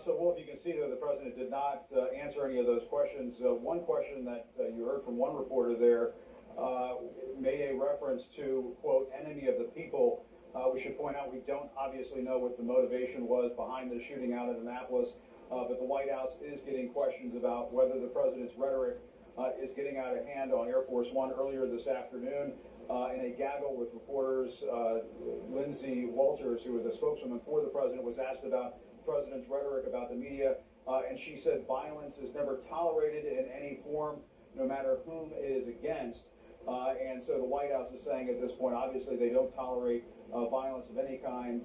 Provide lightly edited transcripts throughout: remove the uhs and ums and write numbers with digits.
So, Wolf, you can see that the president did not answer any of those questions. One question that you heard from one reporter there made a reference to, quote, enemy of the people. We should point out we don't obviously know what the motivation was behind the shooting out in Annapolis, but the White House is getting questions about whether the president's rhetoric is getting out of hand on Air Force One. Earlier this afternoon, in a gaggle with reporters, Lindsay Walters, who was a spokeswoman for the president, was asked about the president's rhetoric about the media, and she said violence is never tolerated in any form, no matter whom it is against. And so the White House is saying at this point, obviously they don't tolerate violence of any kind,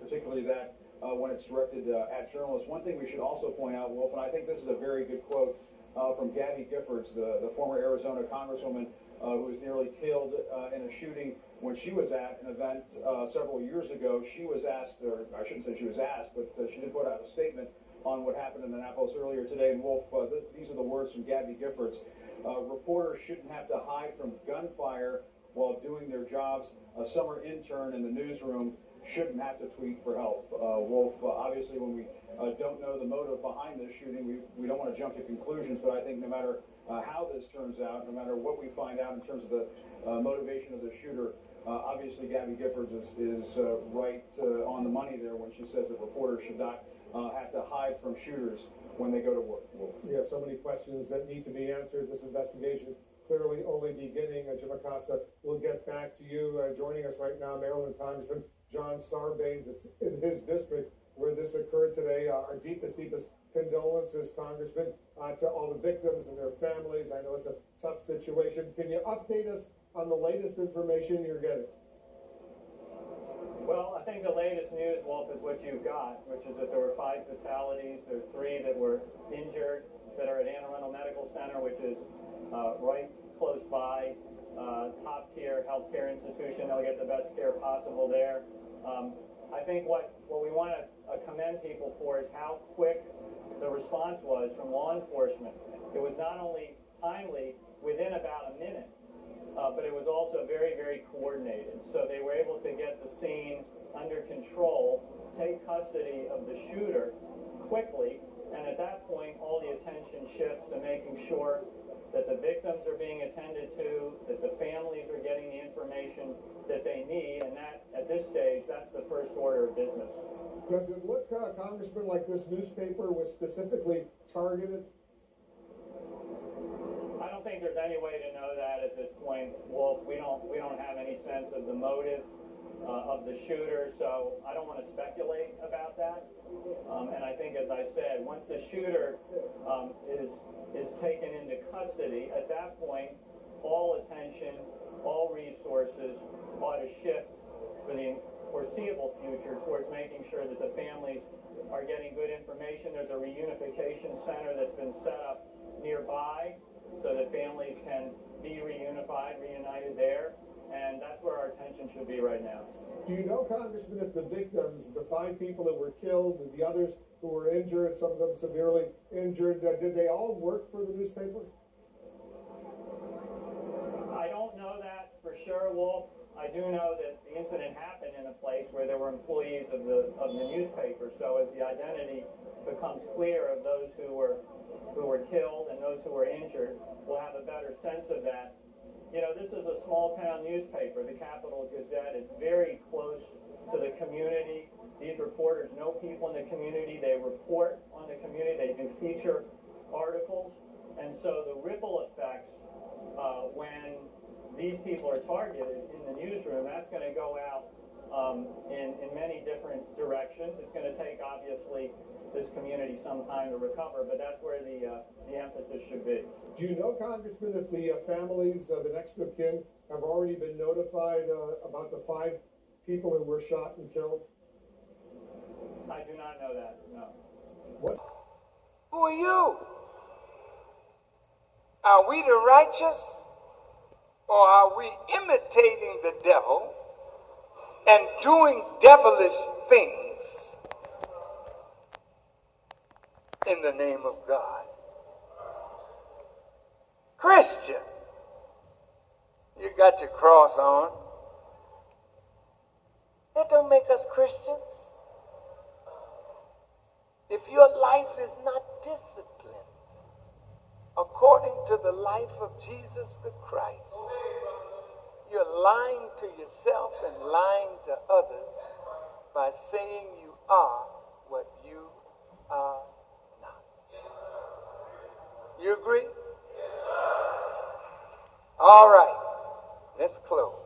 particularly that when it's directed at journalists. One thing we should also point out, Wolf, and I think this is a very good quote from Gabby Giffords, the former Arizona congresswoman who was nearly killed in a shooting when she was at an event several years ago. She was asked, or I shouldn't say she was asked, but she did put out a statement on what happened in Annapolis earlier today. And Wolf, these are the words from Gabby Giffords. Reporters shouldn't have to hide from gunfire while doing their jobs. A summer intern in the newsroom shouldn't have to tweet for help. Wolf, obviously when we don't know the motive behind this shooting, we don't want to jump to conclusions, but I think no matter how this turns out, no matter what we find out in terms of the motivation of the shooter, obviously Gabby Giffords is right on the money there when she says that reporters should not have to hide from shooters when they go to work. Wolf. Yeah, so many questions that need to be answered. This investigation clearly only beginning. Jim Acosta, we'll get back to you. Joining us right now, Maryland Congressman John Sarbanes. It's in his district where this occurred today. Our deepest condolences, Congressman, to all the victims and their families. I know it's a tough situation. Can you update us on the latest information you're getting? Well, I think the latest news, Wolf, is what you've got, which is that there were 5 fatalities. There are 3 that were injured that are at Anne Arundel Medical Center, which is right close by, top-tier healthcare institution. They'll get the best care possible there. I think what we want to commend people for is how quick the response was from law enforcement. It was not only timely, within about a minute, but it was also very, very coordinated. So they were able to get the scene under control, take custody of the shooter quickly, and at that point, all the attention shifts to making sure that the victims are being attended to, that the families are getting the information that they need, and that, at this stage, that's the first order of business. Does it look, Congressman, like this newspaper was specifically targeted? I don't think there's any way to know that at this point, Wolf. We don't have any sense of the motive of the shooter, so I don't want to speculate about that. And I think, as I said, once the shooter is taken into custody, at that point, all attention, all resources ought to shift for the foreseeable future towards making sure that the families are getting good information. There's a reunification center that's been set up nearby so that families can be reunited there. And that's where our attention should be right now. Do you know, Congressman, if the victims, the 5 people that were killed, the others who were injured, some of them severely injured, did they all work for the newspaper? I don't know that for sure, Wolf. I do know that the incident happened in a place where there were employees of the newspaper. So as the identity becomes clear of those who were killed and those who were injured, we'll have a better sense of that. You know, this is a small-town newspaper, the Capital Gazette. It's very close to the community. These reporters know people in the community. They report on the community. They do feature articles. And so the ripple effects, when these people are targeted in the newsroom, that's going to go out in many different directions. It's going to take, obviously, this community some time to recover, but that's where the emphasis should be. Do you know, Congressman, if the families, the next of kin, have already been notified about the 5 people who were shot and killed? I do not know that, no. What? Who are you? Are we the righteous? Or are we imitating the devil and doing devilish things in the name of God? Christian, you got your cross on. That don't make us Christians. If your life life is not disciplined according to the life of Jesus the Christ, you're lying to yourself and lying to others by saying you are what you are not. You agree? All right, let's close.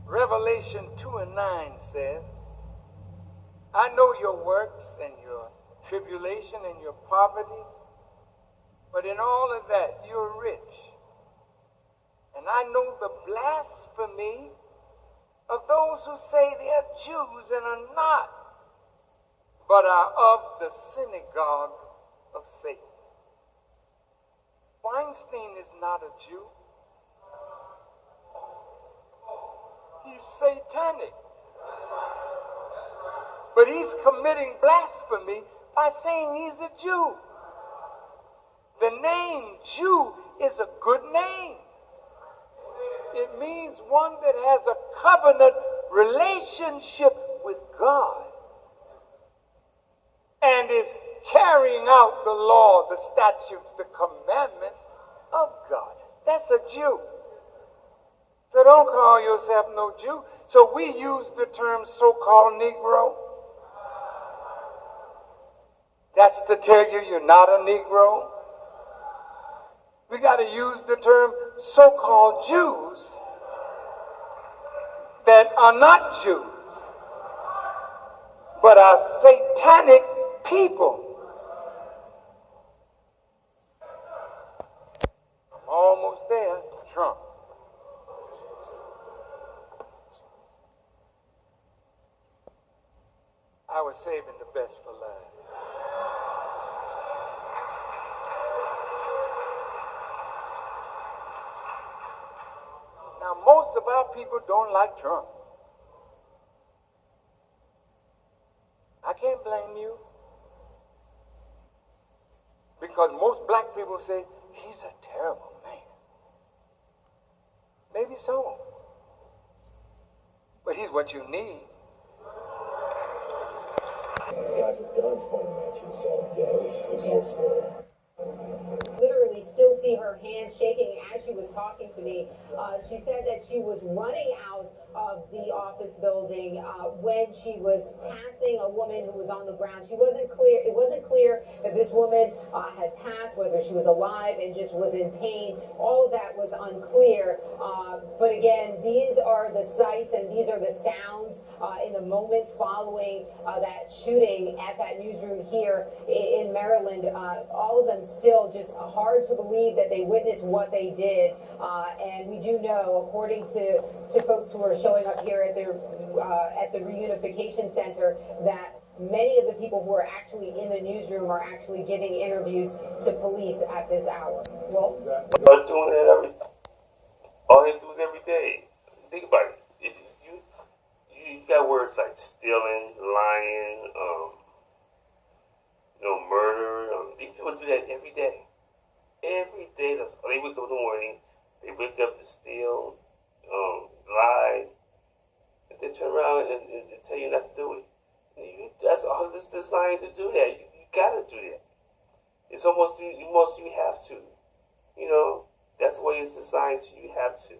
Revelation 2:9 says, I know your works and your tribulation and your poverty, but in all of that you're rich. And I know the blasphemy of those who say they are Jews and are not, but are of the synagogue of Satan. Weinstein is not a Jew. He's satanic. But he's committing blasphemy by saying he's a Jew. The name Jew is a good name. It means one that has a covenant relationship with God and is carrying out the law, the statutes, the commandments of God. That's a Jew. So don't call yourself no Jew. So we use the term so-called Negro. That's to tell you you're not a Negro. We got to use the term so-called Jews that are not Jews, but are satanic people. I'm almost there. Trump. I was saving the best for last. Now, most of our people don't like Trump. I can't blame you. Because most black people say, he's a terrible man. Maybe so. But he's what you need. Guys with guns pointing at you, so yeah, it was a little scary. Literally still see her hand shaking as she was talking to me. She said that she was running out of the office building when she was passing a woman who was on the ground. It wasn't clear if this woman had passed, whether she was alive and just was in pain. All of that was unclear. But again, these are the sights and these are the sounds in the moments following that shooting at that newsroom here in Maryland. All of them still just hard to believe that they witnessed what they did. And we do know, according to folks who are showing up here at the reunification center, that many of the people who are actually in the newsroom are actually giving interviews to police at this hour. Well, I'm doing it all he does every day. Think about it. If you got words like stealing, lying, murder. These people do that every day. Every day. They wake up in the morning. They wake up to steal, lie, and then turn around and tell you not to do it. That's all this designed to do that. You gotta do that. It's almost you have to. That's the way it's designed to. You have to.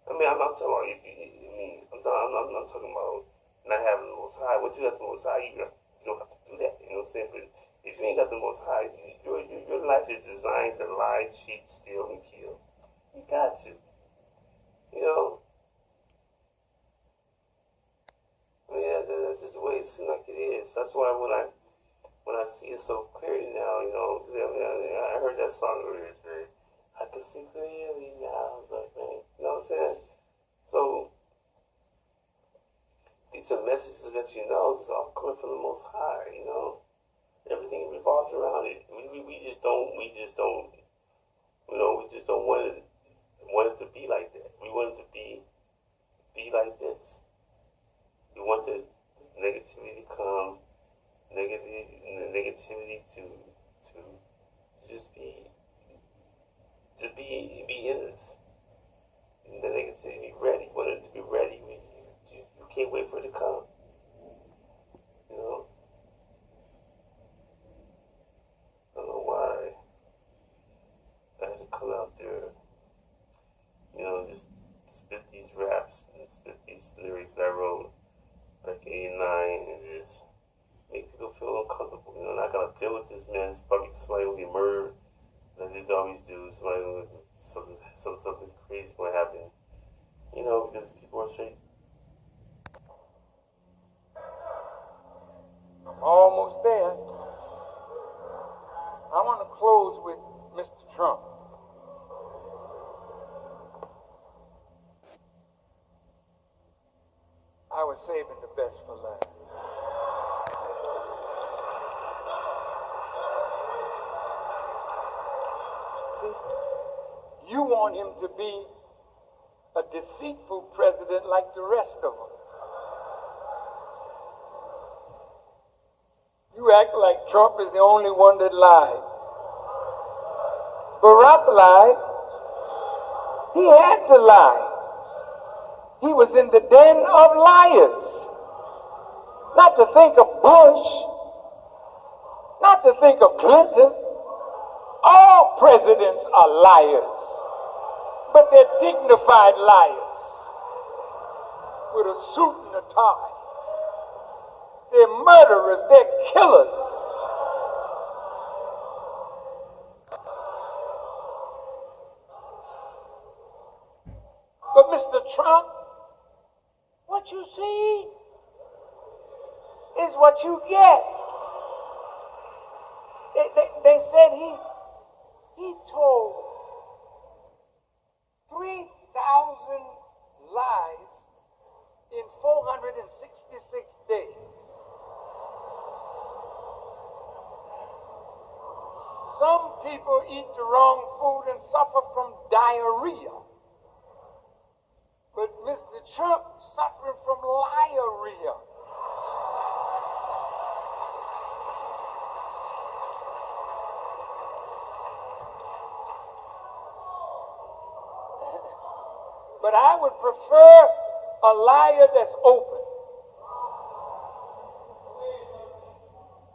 I'm talking about I'm not talking about not having the Most High. Once you have the Most High, you don't have to do that. You know what I'm saying? But if you ain't got the Most High, your life is designed to lie, cheat, steal, and kill. You got to. That's just the way it seems like it is. That's why when I see it so clearly now, I heard that song earlier today. I can see clearly now, but man, you know what I'm saying? So these are messages that it's all coming from the Most High. Everything revolves around it. We just don't want it to be like that. We want it to be like this. We want the negativity to come, negativity to just be in us. And the negativity be ready. We want it to be ready. You can't wait for it to come. somebody will get murdered, like they always do. Something crazy is going to happen. You know, because people are straight. I'm almost there. I want to close with Mr. Trump. I was saving the best for last. See, you want him to be a deceitful president like the rest of them. You act like Trump is the only one that lied. Barack lied. He had to lie. He was in the den of liars. Not to think of Bush, not to think of Clinton. All presidents are liars, but they're dignified liars with a suit and a tie. They're murderers, they're killers. But Mr. Trump, what you see is what you get. They said he told 3,000 lies in 466 days. Some people eat the wrong food and suffer from diarrhea. But Mr. Trump suffering from liarrhea. But I would prefer a liar that's open.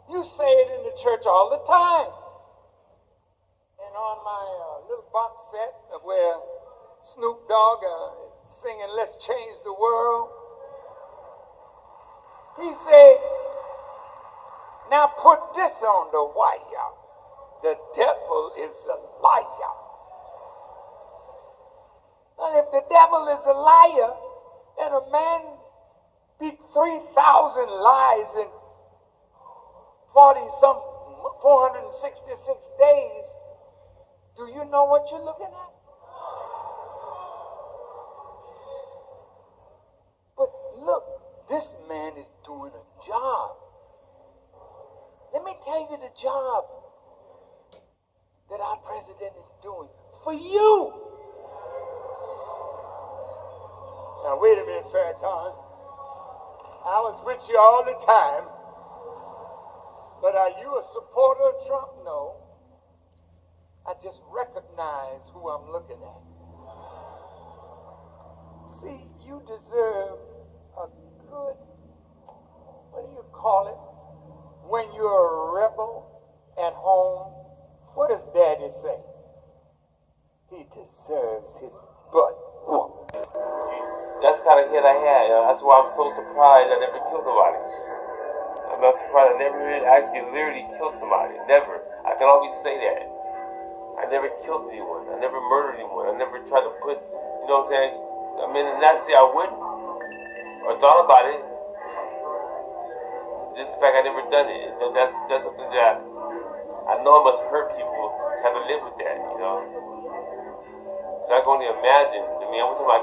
You say it in the church all the time. And on my little box set of where Snoop Dogg singing "Let's Change the World," he said, now put this on the wire. The devil is a liar. Well, if the devil is a liar and a man beat 3,000 lies in 466 days, do you know what you're looking at? But look, this man is doing a job. Let me tell you the job that our president is doing for you. Now, wait a minute, Farrakhan. I was with you all the time. But are you a supporter of Trump? No. I just recognize who I'm looking at. See, you deserve a good, what do you call it? When you're a rebel at home, what does Daddy say? He deserves his butt whooped. That's the kind of kid I had. That's why I'm so surprised I never killed nobody. I'm not surprised I never actually literally killed somebody. Never. I can always say that. I never killed anyone. I never murdered anyone. I never tried to put, you know what I'm saying? I mean, not to say I wouldn't or thought about it. Just the fact I never done it. That's something that I know it must hurt people to have to live with that, you know? So I can only imagine. I mean, every time I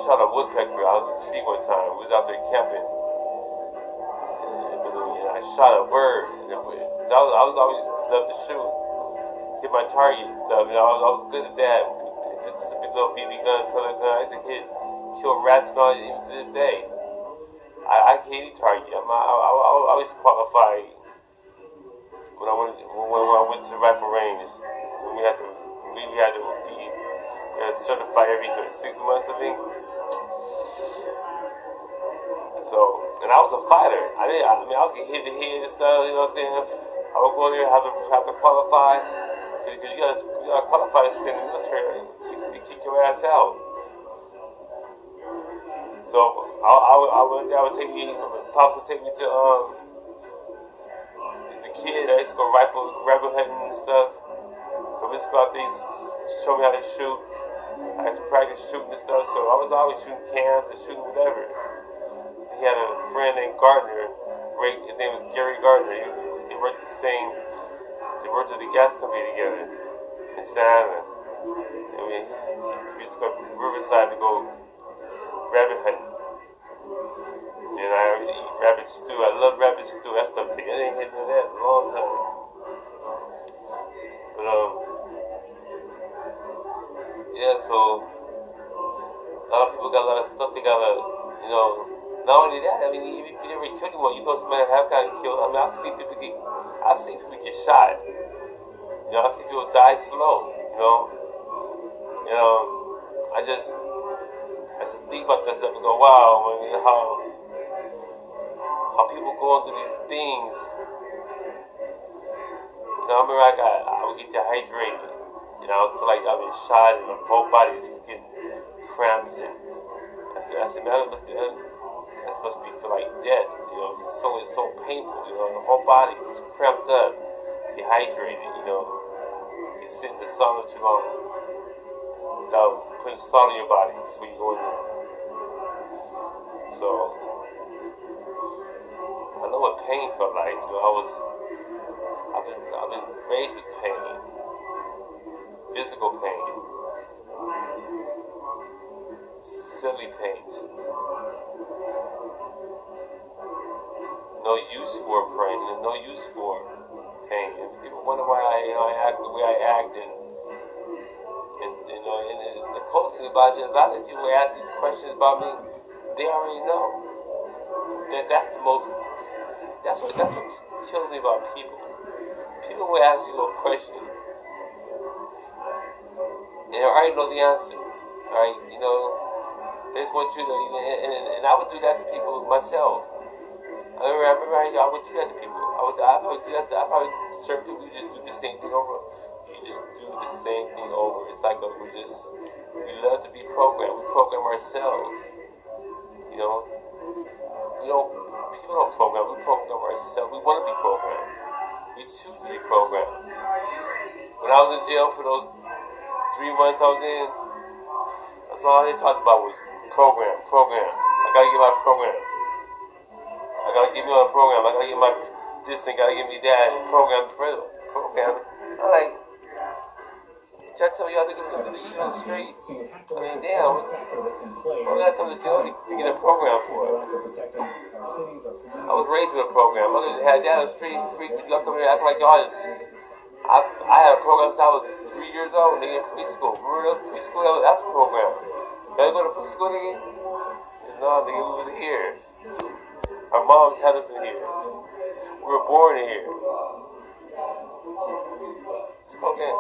shot a woodpecker out of the tree one time. We was out there camping. And I shot a bird. I was always loved to shoot. Hit my target and stuff. You know, I was good at that. It's just a big little BB gun, pellet gun. I used to kill rats and all, even to this day. I hit any target. I always qualified when I went to the rifle range. When we had to be certified every 6 months, I think. So, and I was a fighter. I was getting hit in the head and stuff. You know what I'm saying? I would go in there, have to qualify. Because you gotta qualify to stay in the military. They kick your ass out. So I would take me. Pops would take me to kid, I used to go rifle hunting and stuff. So we used to go out there, he used to show me how to shoot. I used to practice shooting and stuff, so I was always shooting cans and shooting whatever. He had a friend named Gardner, his name was Gary Gardner. They worked at the gas company together in Savannah. I mean, we used to go to Riverside to go rabbit hunting. And I eat rabbit stew. I love rabbit stew. That stuff, I ain't had none of that in a long time. But, yeah, so a lot of people got a lot of stuff they gotta, you know. Not only that, I mean, even if you never kill anyone, you know somebody have gotten killed. I mean, I've seen people get shot. You know, I've seen people die slow. You know, I just think about that stuff and go, wow, I mean, how people go into these things. You know, I remember I would get dehydrated. You know, I would feel like I've been shot and my whole body is getting cramps and I said, man, that must be feel like death. You know, it's so painful. You know, the whole body is cramped up, dehydrated. You know, you sit in the sauna too long without putting salt in your body before you go in there. So I know what pain felt like. You know, I've been raised with pain, physical pain, silly pains. No use for pain, no use for pain. And people wonder why I act the way I act, and the cool thing about it is a lot of people ask these questions about me, they already know. That's what kills me about people. People will ask you a question, and they already know the answer. Right? You know, they just want you to, and I would do that to people myself. I remember I would do that to people. I probably do that. I probably certain people just do the same thing over. You just do the same thing over. It's like we love to be programmed. We program ourselves. You know, people don't program. We program ourselves. We want to be programmed. We choose to be programmed. When I was in jail for those 3 months I was in, that's all they talked about was program. I gotta get my program. I gotta get me on a program. I gotta get my this thing. Gotta get me that program. I'm like, try to tell y'all niggas gonna do this shit on the street. I mean, damn. What gotta come to jail to get a program for? I was raised with a program. My mother had that on the street for free. Y'all come here acting like y'all. I had a program since I was 3 years old. Nigga, in preschool. Remember those preschool? That's a program. Y'all go to preschool, nigga? No, nigga, we was here. Our moms had us in here. We were born in here. It's okay.